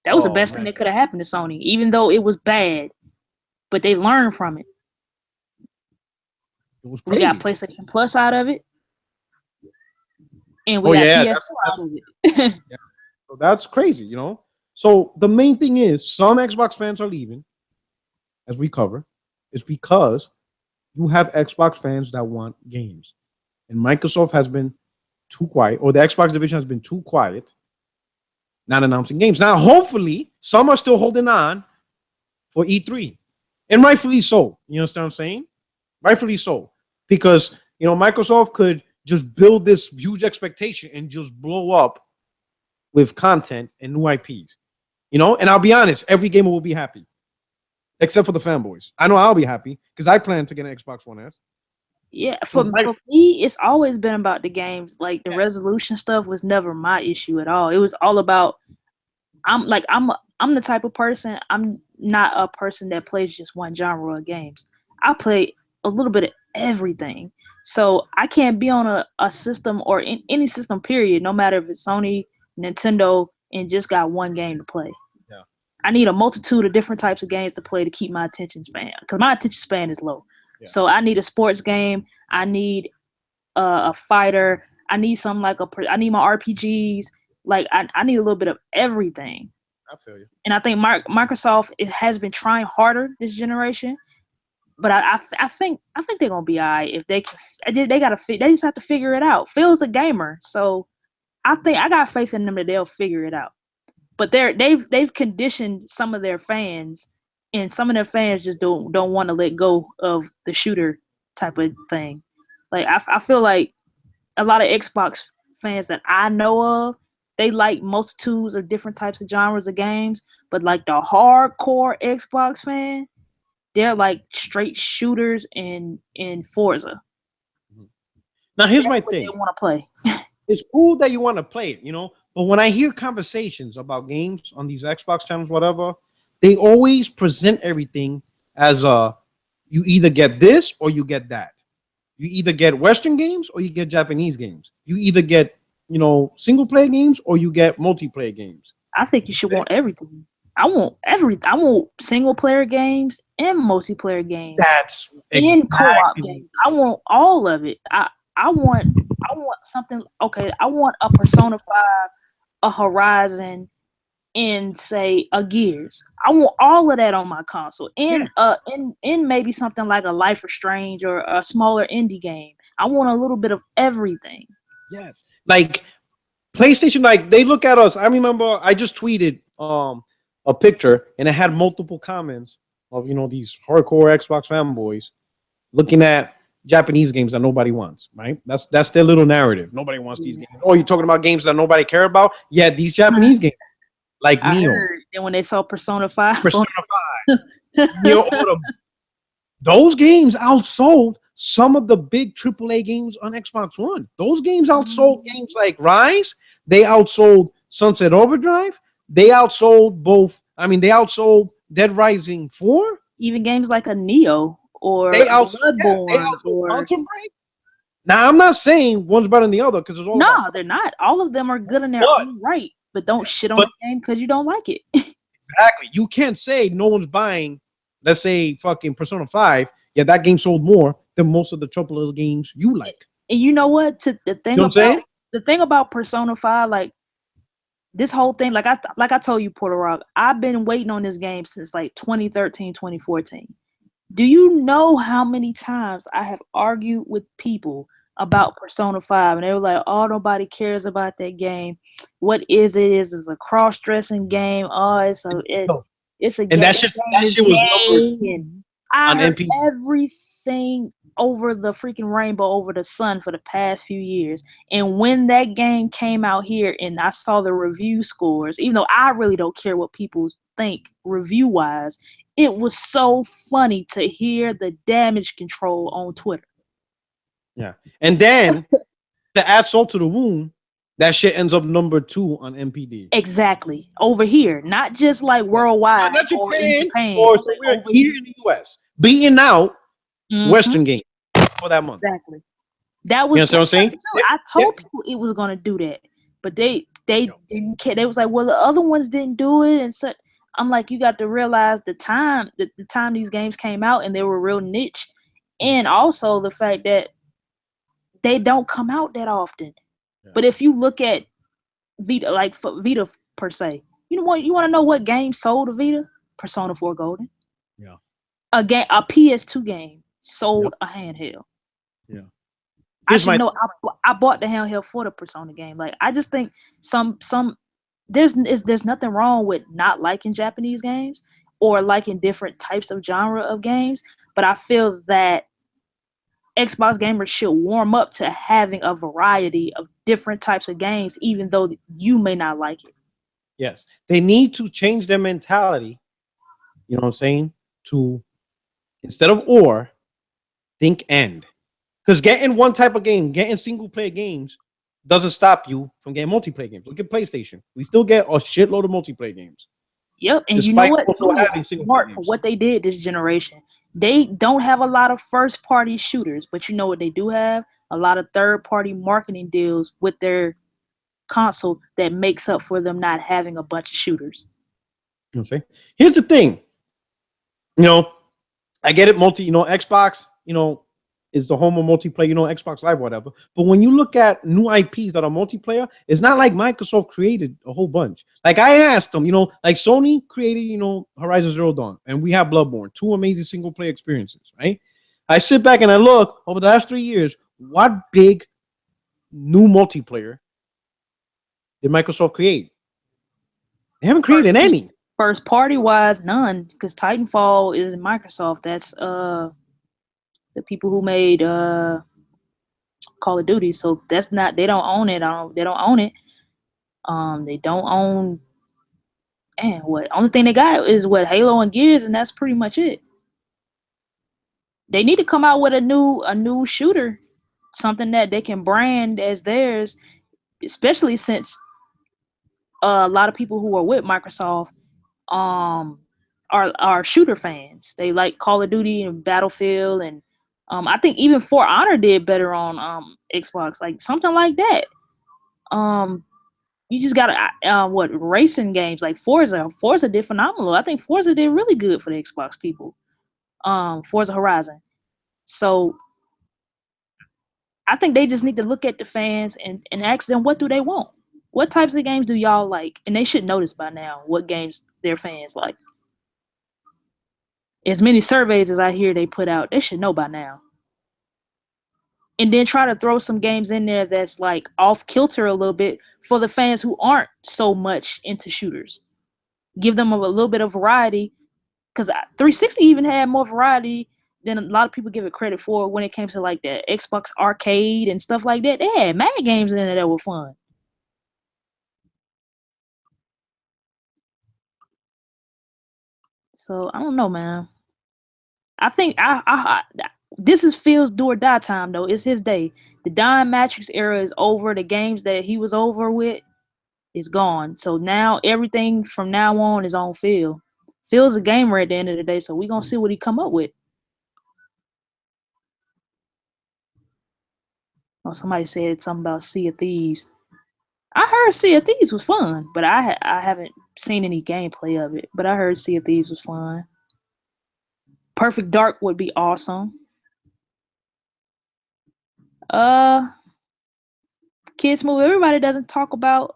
That was the best thing that could have happened to Sony, even though it was bad. But they learned from it. It was crazy. We got PlayStation Plus out of it, and we got PS4 out of it. So that's crazy, you know. So the main thing is, some Xbox fans are leaving, as we cover. It's because you have Xbox fans that want games, and Microsoft has been too quiet, or the Xbox division has been too quiet, not announcing games. Now, hopefully, some are still holding on for E3. And rightfully so. You understand what I'm saying? Rightfully so. Because, you know, Microsoft could just build this huge expectation and just blow up with content and new IPs. You know? And I'll be honest, every gamer will be happy. Except for the fanboys. I know I'll be happy because I plan to get an Xbox One S. Yeah, for me, it's always been about the games. Like, the resolution stuff was never my issue at all. It was all about, I'm the type of person, I'm not a person that plays just one genre of games. I play a little bit of everything. So I can't be on a system or in any system, period, no matter if it's Sony, Nintendo, and just got one game to play. Yeah. I need a multitude of different types of games to play to keep my attention span, because my attention span is low. Yeah. So I need a sports game. I need a fighter. I need something like I need my RPGs. Like, I need a little bit of everything. I feel you. And I think Microsoft has been trying harder this generation, but I think they're gonna be all right if they can. They just have to figure it out. Phil's a gamer, so I think I got faith in them that they'll figure it out. But they've conditioned some of their fans, and some of their fans just don't want to let go of the shooter type of thing. Like, I feel like a lot of Xbox fans that I know of, they like multitudes of different types of genres of games, but like the hardcore Xbox fan, they're like straight shooters in Forza. Now, here's my thing. They want to play. It's cool that you want to play it, you know, but when I hear conversations about games on these Xbox channels, whatever, they always present everything as you either get this or you get that. You either get Western games or you get Japanese games. You either get, single player games or you get multiplayer games. I think you should want everything. I want everything. I want single player games and multiplayer games. That's in co-op exactly. games. I want all of it. I want something. Okay, I want a Persona 5, a Horizon, and say a Gears. I want all of that on my console. In maybe something like a Life is Strange or a smaller indie game. I want a little bit of everything. Yes. Like PlayStation, like they look at us. I remember I just tweeted a picture and it had multiple comments of these hardcore Xbox fanboys looking at Japanese games that nobody wants, right? That's their little narrative. Nobody wants these games. Oh, you're talking about games that nobody care about? Yeah, these Japanese games. Like I Neo. heard, and when they saw Persona 5, Persona 5. Neo, those games outsold some of the big AAA games on Xbox One. Those games outsold games like Rise. They outsold Sunset Overdrive. They outsold they outsold Dead Rising 4. Even games like a Neo or Bloodborne or Quantum Break. Now, I'm not saying one's better than the other because it's all no, they're not. All of them are good in their own right, but don't shit on the game because you don't like it. Exactly. You can't say no one's buying, let's say, fucking Persona 5. Yeah, that game sold more than most of the AAA games you like. And you know what? The thing about Persona 5, like this whole thing, like I told you, Porter Rock, I've been waiting on this game since like 2013, 2014. Do you know how many times I have argued with people about Persona 5 and they were like, oh, nobody cares about that game. What is it? It's a cross-dressing game. Oh, it's a and game. That shit was number 2 I heard everything over the freaking rainbow, over the sun for the past few years. And when that game came out here and I saw the review scores, even though I really don't care what people think review-wise, it was so funny to hear the damage control on Twitter. Yeah. And then to add salt to the wound, that shit ends up number 2 on MPD. Exactly. Over here. Not just like worldwide. Not Japan, or in Japan. Or somewhere here in the US. Beating out Western game for that month. Exactly. That was what I'm saying? I told people it was gonna do that. But they didn't care. They was like, well, the other ones didn't do it. And so I'm like, you got to realize the time these games came out and they were real niche. And also the fact that they don't come out that often. Yeah. But if you look at Vita, like for Vita per se, you want to know what game sold a Vita? Persona 4 Golden. Yeah. A PS2 game sold a handheld. Yeah. I should know. I bought the handheld for the Persona game. Like I just think there's nothing wrong with not liking Japanese games or liking different types of genre of games, but I feel that Xbox gamers should warm up to having a variety of different types of games, even though you may not like it. Yes. They need to change their mentality, you know what I'm saying, to instead of or, think and. Because getting one type of game, getting single player games, doesn't stop you from getting multiplayer games. Look at PlayStation. We still get a shitload of multiplayer games. Yep. And you know what? Smart for what they did this generation. They don't have a lot of first-party shooters, but you know what they do have? A lot of third-party marketing deals with their console that makes up for them not having a bunch of shooters. You know what I'm saying? Here's the thing. I get it, Xbox, is the home of multiplayer, Xbox Live, whatever. But when you look at new IPs that are multiplayer, it's not like Microsoft created a whole bunch. Like I asked them, like Sony created, Horizon Zero Dawn, and we have Bloodborne, 2 amazing single player experiences, right? I sit back and I look over the last 3 years, what big new multiplayer did Microsoft create? They haven't created any. First party wise, none, because Titanfall is Microsoft. That's the people who made Call of Duty. So that's not, they don't own it. They don't own it. They don't own, and what only thing they got is what Halo and Gears, and that's pretty much it. They need to come out with a new shooter, something that they can brand as theirs, especially since a lot of people who are with Microsoft are shooter fans. They like Call of Duty and Battlefield, and I think even For Honor did better on Xbox, like something like that. You just got what racing games like Forza. Forza did phenomenal. I think Forza did really good for the Xbox people. Forza Horizon. So I think they just need to look at the fans and ask them, what do they want? What types of games do y'all like? And they should notice by now what games their fans like. As many surveys as I hear they put out, they should know by now. And then try to throw some games in there that's like off kilter a little bit for the fans who aren't so much into shooters. Give them a little bit of variety, because 360 even had more variety than a lot of people give it credit for when it came to like the Xbox Arcade and stuff like that. They had mad games in there that were fun. So I don't know, man. I think this is Phil's do or die time though. It's his day. The Don Matrix era is over. The games that he was over with is gone. So now everything from now on is on Phil. Phil's a gamer at the end of the day, so we're gonna see what he come up with. Oh, somebody said something about Sea of Thieves. I heard Sea of Thieves was fun, but I haven't seen any gameplay of it. But I heard Sea of Thieves was fun. Perfect Dark would be awesome. Kids Move. Everybody doesn't talk about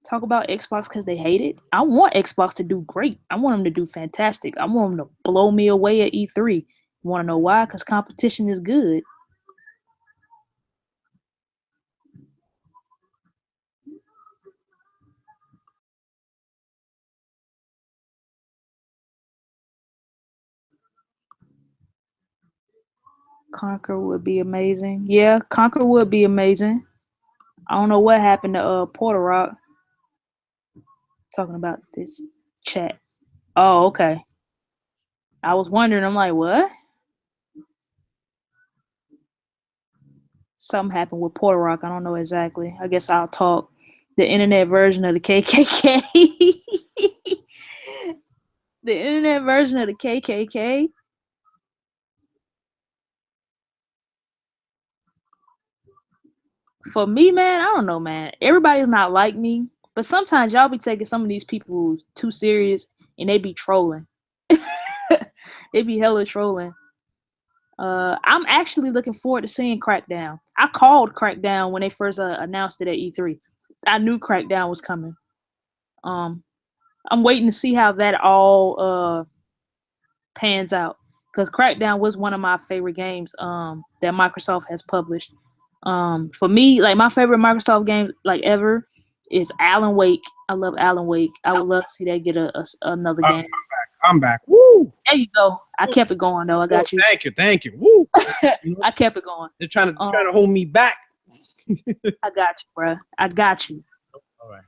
Xbox because they hate it. I want Xbox to do great. I want them to do fantastic. I want them to blow me away at E3. You want to know why? Because competition is good. Conquer would be amazing. Yeah, Conquer would be amazing. I don't know what happened to Porter Rock. Talking about this chat. Oh, okay. I was wondering. I'm like, what? Something happened with Porter Rock. I don't know exactly. I guess I'll talk the internet version of the KKK. The internet version of the KKK. For me, man, I don't know, man. Everybody's not like me, but sometimes y'all be taking some of these people too serious, and they be trolling. They be hella trolling. I'm actually looking forward to seeing Crackdown. I called Crackdown when they first announced it at E3. I knew Crackdown was coming. I'm waiting to see how that all pans out, because Crackdown was one of my favorite games that Microsoft has published. For me, like my favorite Microsoft game like ever is Alan Wake. I love Alan Wake. I would love to see that get another game. I'm back. Woo! There you go. I kept it going though. I got you. Thank you. Woo! I kept it going. They're trying to hold me back. I got you, bro. I got you. All right.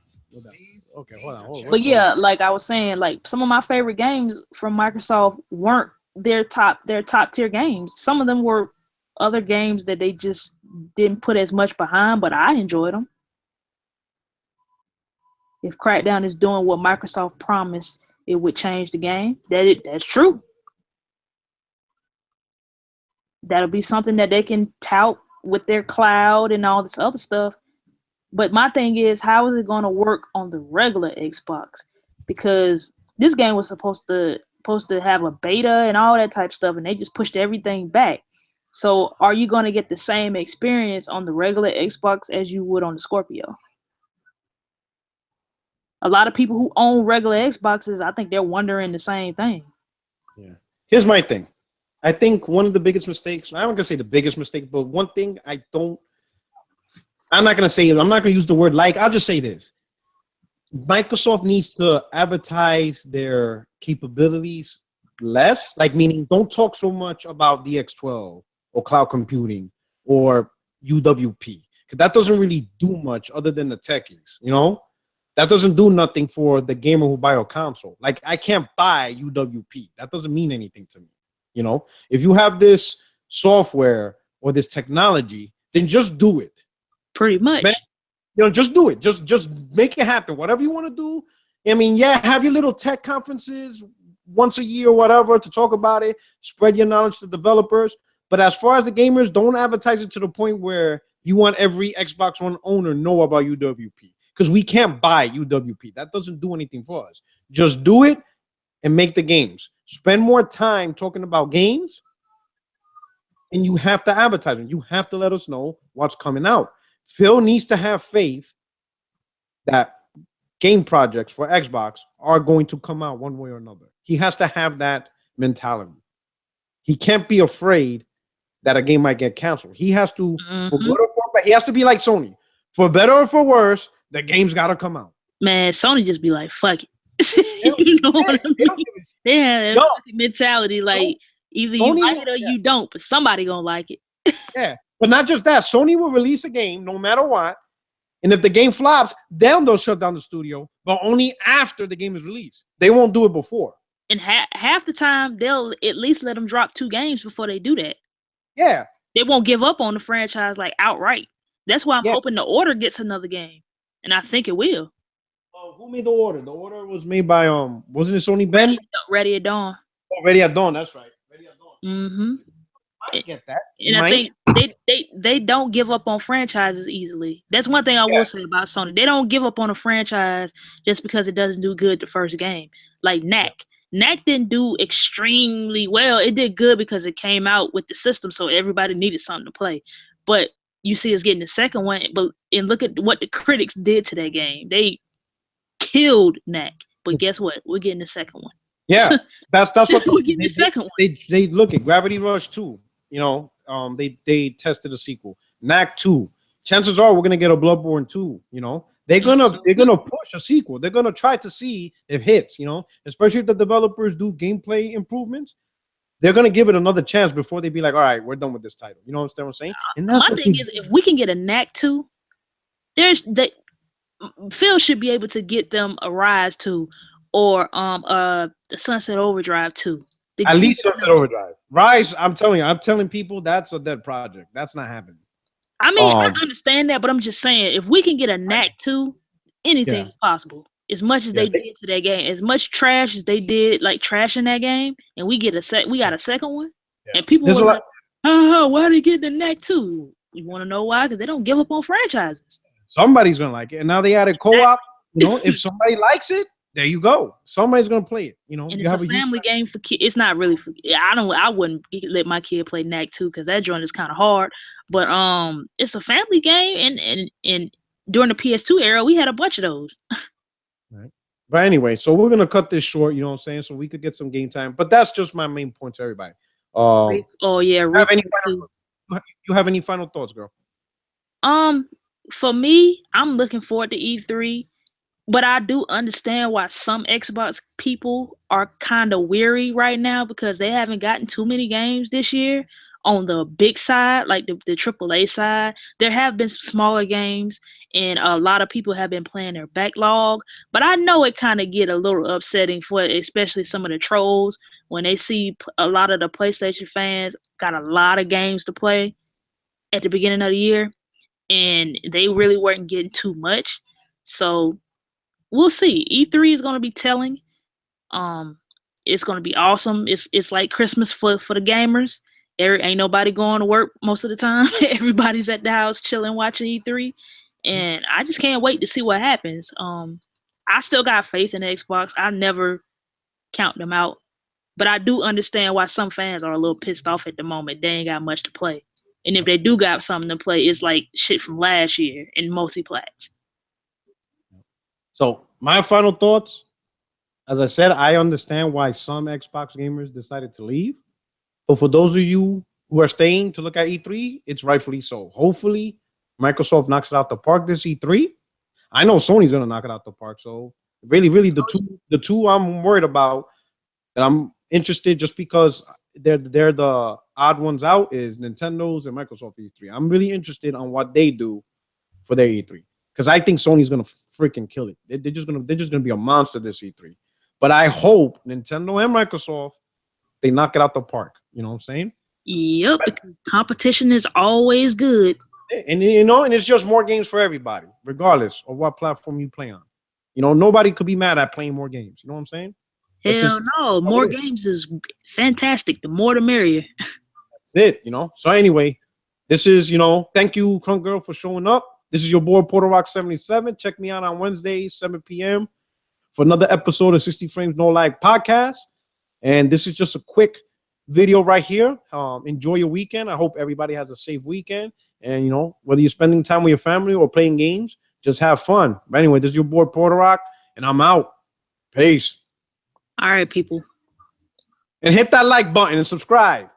Okay, hold on. But yeah, like I was saying, like some of my favorite games from Microsoft weren't their top tier games. Some of them were other games that they just didn't put as much behind, but I enjoyed them. If Crackdown is doing what Microsoft promised it would change the game, that's true. That'll be something that they can tout with their cloud and all this other stuff. But my thing is, how is it going to work on the regular Xbox? Because this game was supposed to have a beta and all that type of stuff, and they just pushed everything back. So are you going to get the same experience on the regular Xbox as you would on the Scorpio? A lot of people who own regular Xboxes, I think they're wondering the same thing. Yeah. Here's my thing. I think one of the biggest mistakes, I'm not going to say the biggest mistake, but one thing I'm not going to use the word like, I'll just say this. Microsoft needs to advertise their capabilities less, like meaning don't talk so much about DX12 or cloud computing or UWP, because that doesn't really do much other than the techies, you know? That doesn't do nothing for the gamer who buy a console. Like, I can't buy UWP. That doesn't mean anything to me, you know? If you have this software or this technology, then just do it. Pretty much. Man, you know, just do it. Just make it happen. Whatever you want to do I mean, yeah, have your little tech conferences once a year or whatever to talk about it, spread your knowledge to developers. But as far as the gamers, don't advertise it to the point where you want every Xbox One owner know about UWP, because we can't buy UWP. That doesn't do anything for us. Just do it and make the games. Spend more time talking about games, and you have to advertise them. You have to let us know what's coming out. Phil needs to have faith that game projects for Xbox are going to come out one way or another. He has to have that mentality. He can't be afraid that a game might get canceled. He has to, for good or for bad, he has to be like Sony. For better or for worse, the game's got to come out. Man, Sony just be like, fuck it. You know what I mean? They have that fucking mentality, like either you like it or you don't, but somebody gonna like it. Yeah, but not just that. Sony will release a game no matter what, and if the game flops, then they'll shut down the studio, but only after the game is released. They won't do it before. And half the time, they'll at least let them drop 2 games before they do that. Yeah. They won't give up on the franchise like outright. That's why I'm hoping The Order gets another game, and I think it will. Who made The Order? The Order was made by wasn't it Sony Ben? Ready at Dawn. Oh, Ready at Dawn. That's right. Ready at Dawn. Mm-hmm. I get that. And I think they don't give up on franchises easily. That's one thing I will say about Sony. They don't give up on a franchise just because it doesn't do good the first game. Like Knack. Knack didn't do extremely well. It did good because it came out with the system, so everybody needed something to play. But you see us getting the second one, and look at what the critics did to that game. They killed Knack. But guess what? We're getting the second one. Yeah, that's what we're getting the second one. They look at Gravity Rush 2. You know, they tested a sequel. Knack 2. Chances are we're gonna get a Bloodborne 2. You know, they're gonna push a sequel. They're gonna try to see if it hits. You know, especially if the developers do gameplay improvements, they're gonna give it another chance before they be like, all right, we're done with this title. You know what I'm saying? And that's my thing is, if we can get a Knack 2, Phil should be able to get them a Rise 2 or the Sunset Overdrive 2. At least Sunset Overdrive. Rise, I'm telling people that's a dead project. That's not happening. I mean, I understand that, but I'm just saying, if we can get a Knack 2, anything is possible. As much as they did to that game, as much trash as they did, like trash in that game, and we got a second one, and people were like, why they get the Knack 2? You want to know why? Because they don't give up on franchises. Somebody's gonna like it, and now they added co-op. You know, if somebody likes it, there you go. Somebody's gonna play it. You know, and you it's a family game for kids. It's not really for. I wouldn't let my kid play Knack 2 because that joint is kind of hard. But it's a family game, and during the PS2 era, we had a bunch of those. Right. But anyway, so we're gonna cut this short. You know what I'm saying? So we could get some game time. But that's just my main point to everybody. You have any final thoughts, girl? For me, I'm looking forward to E3. But I do understand why some Xbox people are kind of weary right now because they haven't gotten too many games this year on the big side, like the AAA side. There have been some smaller games, and a lot of people have been playing their backlog. But I know it kind of get a little upsetting for especially some of the trolls when they see a lot of the PlayStation fans got a lot of games to play at the beginning of the year, and they really weren't getting too much. So we'll see. E3 is going to be telling. It's going to be awesome. It's like Christmas for the gamers. Ain't nobody going to work most of the time. Everybody's at the house chilling, watching E3, and I just can't wait to see what happens. I still got faith in the Xbox. I never count them out, but I do understand why some fans are a little pissed off at the moment. They ain't got much to play, and if they do got something to play, it's like shit from last year in multiplats. So my final thoughts, as I said, I understand why some Xbox gamers decided to leave. But for those of you who are staying to look at E3, it's rightfully so. Hopefully, Microsoft knocks it out the park this E3. I know Sony's gonna knock it out the park. So really, the two I'm worried about that I'm interested just because they're the odd ones out is Nintendo's and Microsoft E3. I'm really interested on what they do for their E3 because I think Sony's gonna freaking kill it. They're just gonna be a monster this E3. But I hope Nintendo and Microsoft they knock it out the park. You know what I'm saying? Yep, the competition is always good. And you know, and it's just more games for everybody, regardless of what platform you play on. You know, nobody could be mad at playing more games. You know what I'm saying? Hell no, more games is fantastic. The more the merrier. That's it, you know. So anyway, this is, you know, thank you, Crunk Girl, for showing up. This is your boy Porter Rock 77. Check me out on Wednesdays, 7 p.m. for another episode of 60 Frames No Lag podcast. And this is just a quick video right here. Enjoy your weekend. I hope everybody has a safe weekend. And, you know, whether you're spending time with your family or playing games, just have fun. But anyway, this is your boy Porter Rock, and I'm out. Peace. All right, people. And hit that like button and subscribe.